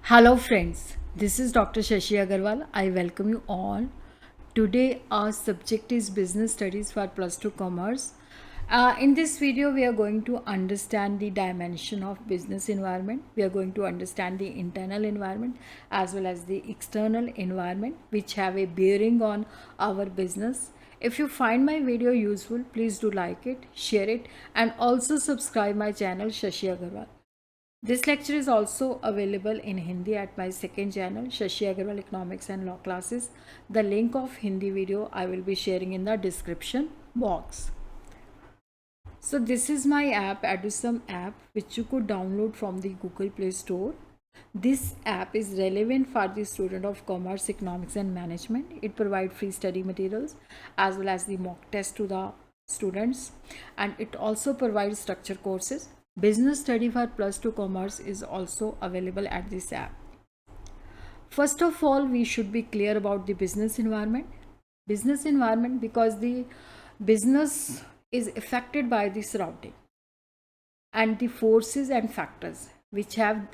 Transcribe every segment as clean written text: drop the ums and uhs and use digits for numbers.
Hello friends, this is Dr. Shashi Agarwal. I welcome you all. Today our subject is business studies for plus 2 commerce. In this video we are going to understand the dimension of business environment. We are going to understand the internal environment as well as the external environment which have a bearing on our business. If you find my video useful, please do like it, share it and also subscribe my channel Shashi Agarwal. This lecture is also available in Hindi at my second channel, Shashi Agarwal Economics and Law Classes. The link of Hindi video I will be sharing in the description box. So this is my app, Adusum app, which you could download from the Google Play Store. This app is relevant for the student of Commerce, Economics and Management. It provides free study materials as well as the mock test to the students, and it also provides structured courses. Business study for plus 2 commerce is also available at this app. First of all, we should be clear about the business environment. Business environment because the business is affected by the surrounding and the forces and factors which are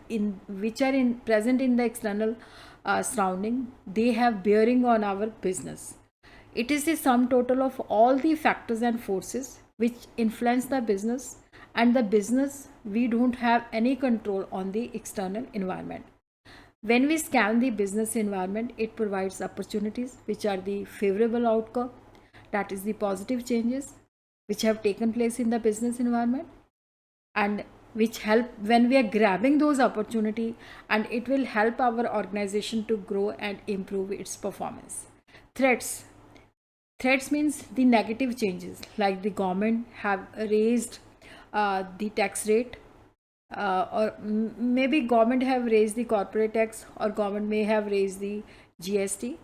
present in the external surrounding. They have bearing on our business. It is the sum total of all the factors and forces which influence the business, and the business we don't have any control on the external environment. When we scan the business environment, it provides opportunities which are the favorable outcome, that is the positive changes which have taken place in the business environment, and which help when we are grabbing those opportunity, and it will help our organization to grow and improve its performance. Threats means the negative changes, like the government have raised the tax rate, or maybe government have raised the corporate tax, or government may have raised the GST,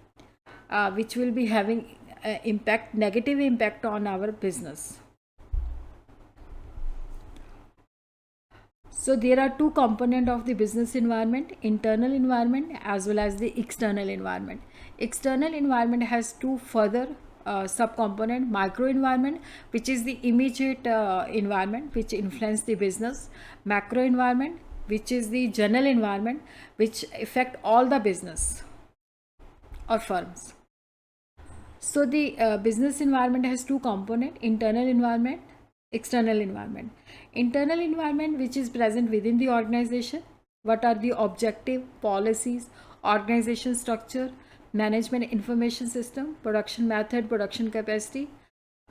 which will be having negative impact on our business. So there are two components of the business environment, internal environment as well as the external environment. External environment has two further subcomponent: micro environment, which is the immediate environment which influence the business; macro environment, which is the general environment which affect all the business or firms. So the business environment has two components: internal environment, external environment. Internal environment, which is present within the organization. What are the objective, policies, organization structure, management information system, production method, production capacity.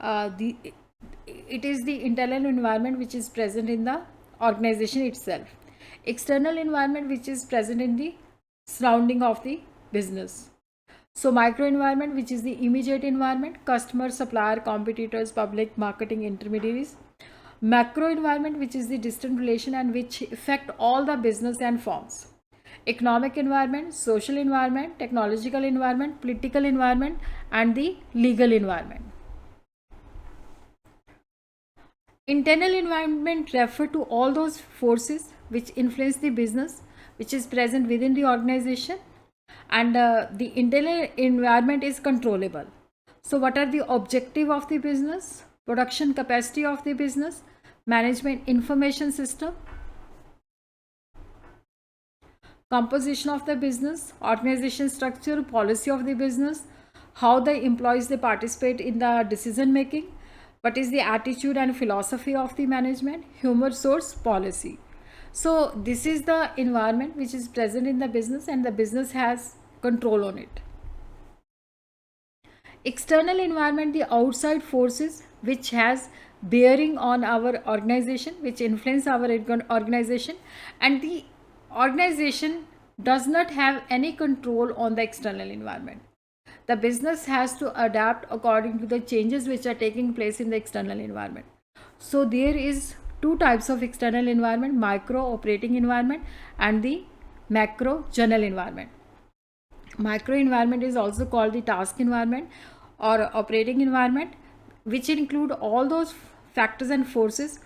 It is the internal environment which is present in the organization itself. External environment which is present in the surrounding of the business. So micro environment, which is the immediate environment: customer, supplier, competitors, public, marketing, intermediaries. Macro environment, which is the distant relation and which affect all the business and firms: economic environment, social environment, technological environment, political environment and the legal environment. Internal environment refer to all those forces which influence the business, which is present within the organization, and the internal environment is controllable. So what are the objective of the business? Production capacity of the business, management information system, composition of the business, organization structure, policy of the business, how the employees they participate in the decision making, what is the attitude and philosophy of the management, human source policy. So this is the environment which is present in the business, and the business has control on it. External environment, the outside forces which has bearing on our organization, which influence our organization, and the organization does not have any control on the external environment. The business has to adapt according to the changes which are taking place in the external environment. So there is two types of external environment: micro operating environment and the macro general environment. Micro environment is also called the task environment or operating environment, which include all those factors and forces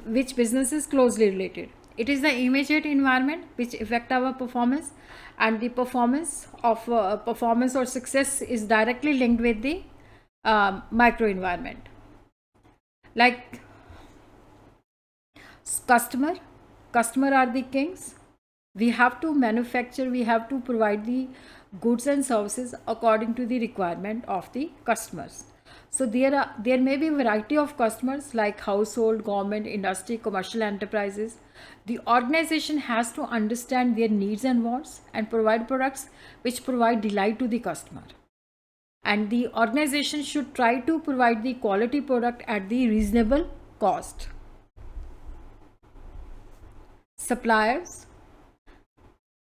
which business is closely related. It is the immediate environment which affect our performance, and the performance or success is directly linked with the micro environment. Like customer are the kings, We have to manufacture, we have to provide the goods and services according to the requirement of the customers. So there may be a variety of customers like household, government, industry, commercial enterprises. The organization has to understand their needs and wants and provide products which provide delight to the customer. And the organization should try to provide the quality product at the reasonable cost. Suppliers,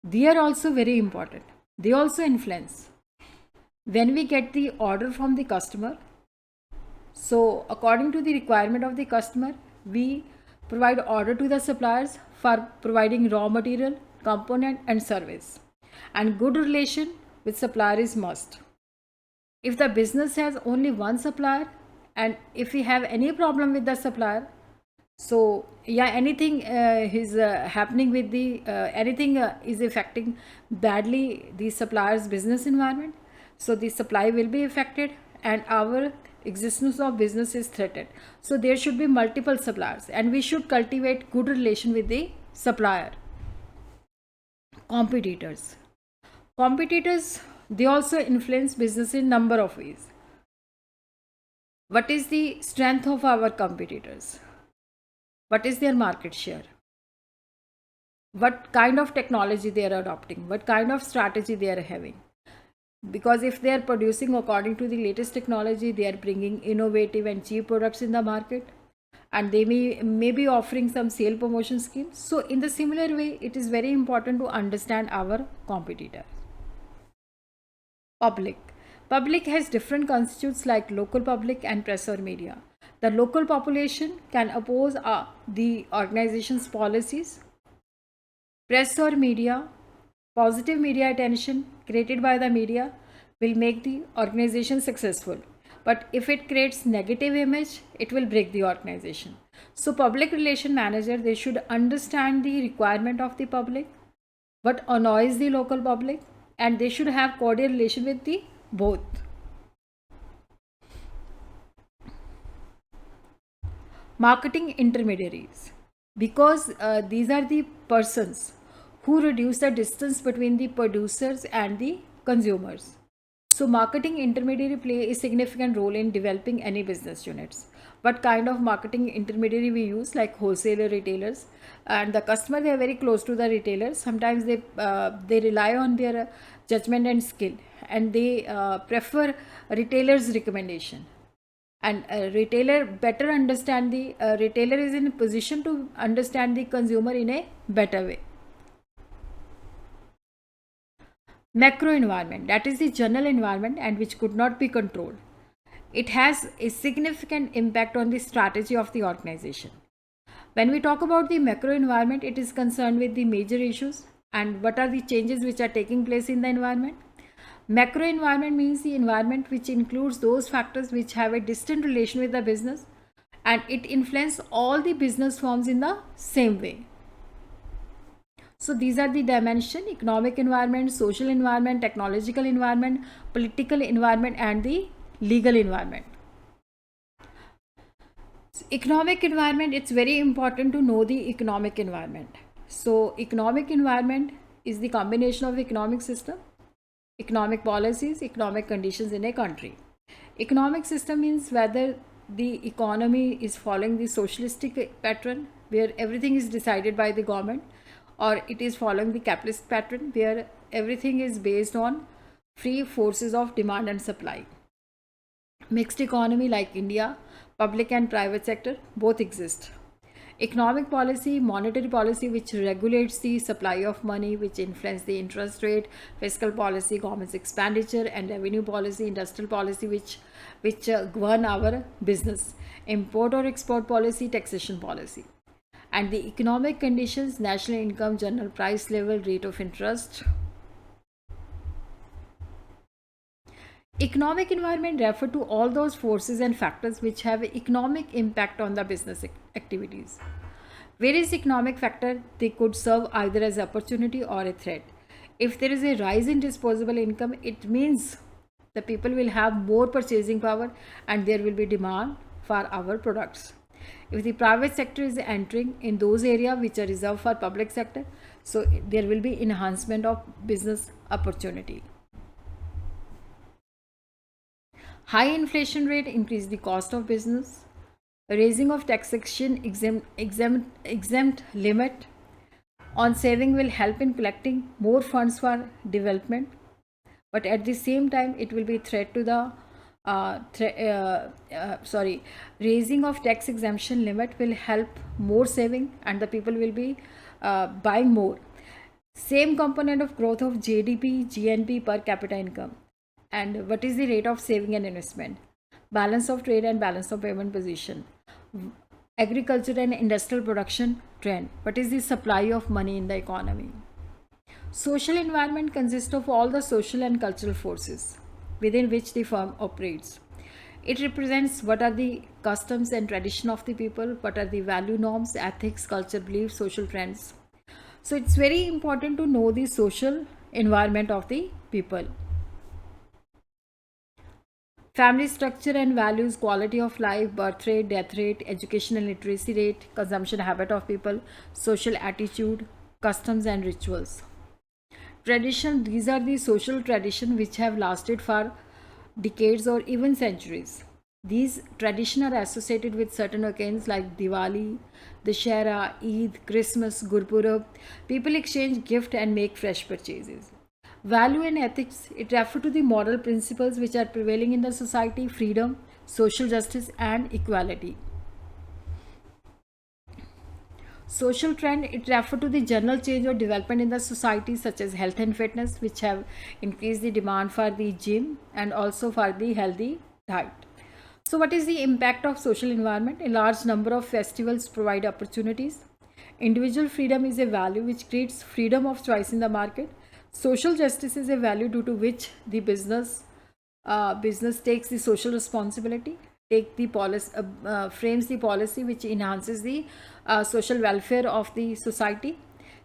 they are also very important. They also influence. When we get the order from the customer, so according to the requirement of the customer, we provide order to the suppliers for providing raw material, component and service. And good relation with supplier is must. If the business has only one supplier and if we have any problem with the supplier, so yeah, anything is happening with the anything is affecting badly the supplier's business environment, so the supply will be affected and our existence of business is threatened. So there should be multiple suppliers and we should cultivate good relation with the supplier. Competitors, they also influence business in number of ways. What is the strength of our competitors? What is their market share? What kind of technology they are adopting? What kind of strategy they are having? Because if they are producing according to the latest technology, they are bringing innovative and cheap products in the market, and they may be offering some sale promotion schemes. So in the similar way, it is very important to understand our competitor. Public has different constitutes like local public and press or media. The local population can oppose the organization's policies. Press or media, positive media attention created by the media will make the organization successful. But if it creates negative image, it will break the organization. So public relation manager, they should understand the requirement of the public, what annoys the local public, and they should have cordial relation with the both. Marketing intermediaries, because these are the persons who reduce the distance between the producers and the consumers. So marketing intermediary play a significant role in developing any business units. What kind of marketing intermediary we use, like wholesaler, retailers, and the customer, they are very close to the retailers. Sometimes they rely on their judgment and skill, and they prefer retailers' recommendation. And a retailer better understand the retailer is in a position to understand the consumer in a better way. Macro environment, that is the general environment and which could not be controlled. It has a significant impact on the strategy of the organization. When we talk about the macro environment, it is concerned with the major issues and what are the changes which are taking place in the environment. Macro environment means the environment which includes those factors which have a distant relation with the business and it influences all the business forms in the same way. So these are the dimension: economic environment, social environment, technological environment, political environment and the legal environment. So economic environment, it's very important to know the economic environment. So economic environment is the combination of the economic system, economic policies, economic conditions in a country. Economic system means whether the economy is following the socialistic pattern where everything is decided by the government, or it is following the capitalist pattern where everything is based on free forces of demand and supply. Mixed economy like India, public and private sector both exist. Economic policy, monetary policy, which regulates the supply of money, which influence the interest rate. Fiscal policy, government's expenditure, and revenue policy, industrial policy, which govern our business. Import or export policy, taxation policy. And the economic conditions: national income, general price level, rate of interest. Economic environment refer to all those forces and factors which have economic impact on the business activities. Various economic factors, they could serve either as opportunity or a threat. If there is a rise in disposable income, it means the people will have more purchasing power and there will be demand for our products. If the private sector is entering in those areas which are reserved for public sector, So there will be enhancement of business opportunity. High inflation rate increase the cost of business. Raising of taxation exempt limit on saving will help in collecting more funds for development, but at the same time it will be threat to the raising of tax exemption limit will help more saving and the people will be buying more. Same component of growth of GDP, GNP per capita income. And what is the rate of saving and investment? Balance of trade and balance of payment position. Agriculture and industrial production trend. What is the supply of money in the economy? Social environment consists of all the social and cultural forces within which the firm operates. It represents what are the customs and tradition of the people, what are the value norms, ethics, culture, beliefs, social trends. So it's very important to know the social environment of the people. Family structure and values, quality of life, birth rate, death rate, education and literacy rate, consumption habit of people, social attitude, customs and rituals. Tradition, these are the social tradition which have lasted for decades or even centuries. These traditions are associated with certain occasions like Diwali, Dashera, Eid, Christmas, Gurpurab. People exchange gift and make fresh purchases. Value and ethics, it refers to the moral principles which are prevailing in the society: freedom, social justice and equality. Social trend, it refers to the general change or development in the society such as health and fitness, which have increased the demand for the gym and also for the healthy diet. So what is the impact of social environment? A large number of festivals provide opportunities. Individual freedom is a value which creates freedom of choice in the market. Social justice is a value due to which the business takes the social responsibility, take the policy, frames the policy which enhances the social welfare of the society.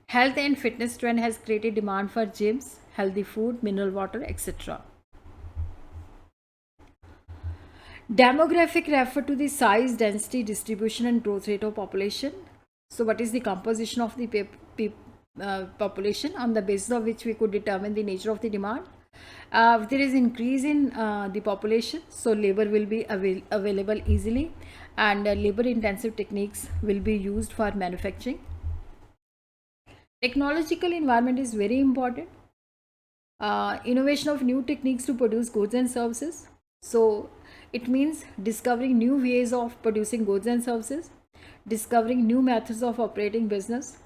Health and fitness trend has created demand for gyms, healthy food, mineral water, etc. Demographic refer to the size, density, distribution and growth rate of population. So what is the composition of the population, on the basis of which we could determine the nature of the demand? If there is increase in the population, so labor will be available easily and labor intensive techniques will be used for manufacturing. Technological environment is very important. Innovation of new techniques to produce goods and services. So it means discovering new ways of producing goods and services, discovering new methods of operating business.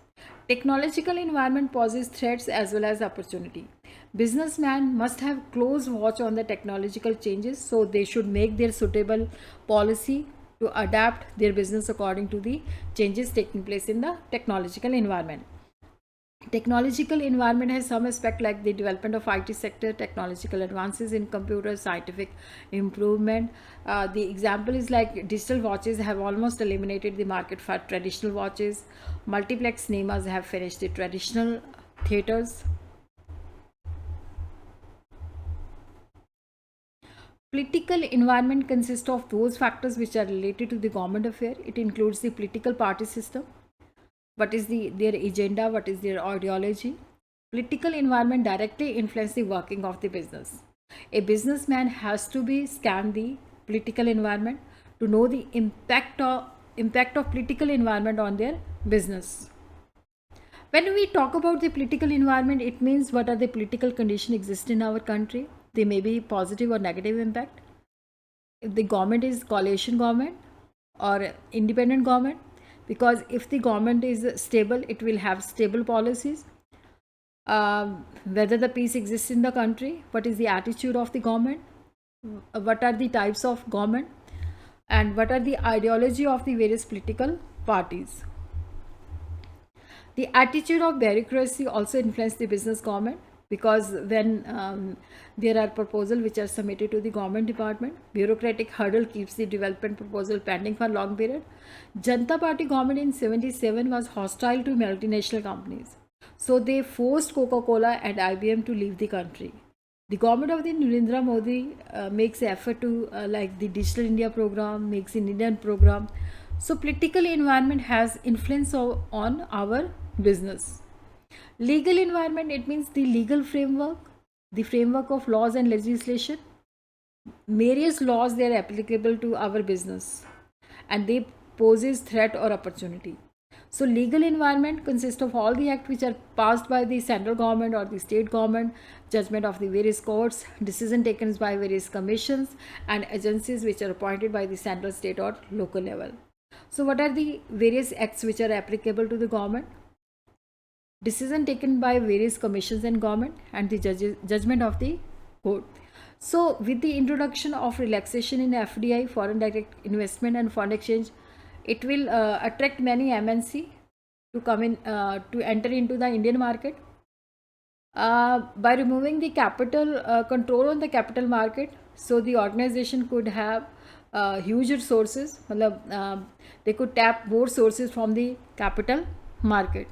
Technological environment poses threats as well as opportunity. Businessmen must have close watch on the technological changes, so they should make their suitable policy to adapt their business according to the changes taking place in the technological environment. Technological environment has some aspect like the development of IT sector, technological advances in computer, scientific improvement. The example is like digital watches have almost eliminated the market for traditional watches. Multiplex cinemas have finished the traditional theaters. Political environment consists of those factors which are related to the government affair. It includes the political party system. What is their agenda? What is their ideology? Political environment directly influence the working of the business. A businessman has to be scan the political environment to know the impact of political environment on their business. When we talk about the political environment, it means what are the political conditions exist in our country. They may be positive or negative impact. If the government is coalition government or independent government, because if the government is stable, it will have stable policies. Whether the peace exists in the country, what is the attitude of the government, what are the types of government, and what are the ideology of the various political parties. The attitude of bureaucracy also influence the business government, because when there are proposals which are submitted to the government department, bureaucratic hurdle keeps the development proposal pending for long period. Janata Party government in 77 was hostile to multinational companies, so they forced Coca-Cola and IBM to leave the country. The government of the Narendra Modi makes effort to like the Digital India program, makes an Indian program. So political environment has influence on our business. Legal environment, it means the legal framework, the framework of laws and legislation. Various laws, they are applicable to our business and they poses threat or opportunity. So legal environment consists of all the acts which are passed by the central government or the state government, judgment of the various courts, decision taken by various commissions and agencies which are appointed by the central, state or local level. So what are the various acts which are applicable to the government? Decision taken by various commissions and government and the judgment of the court. So with the introduction of relaxation in FDI, foreign direct investment and foreign exchange, it will attract many MNC to come in to enter into the Indian market. By removing the capital control on the capital market, so the organization could have huge resources. They could tap more sources from the capital market.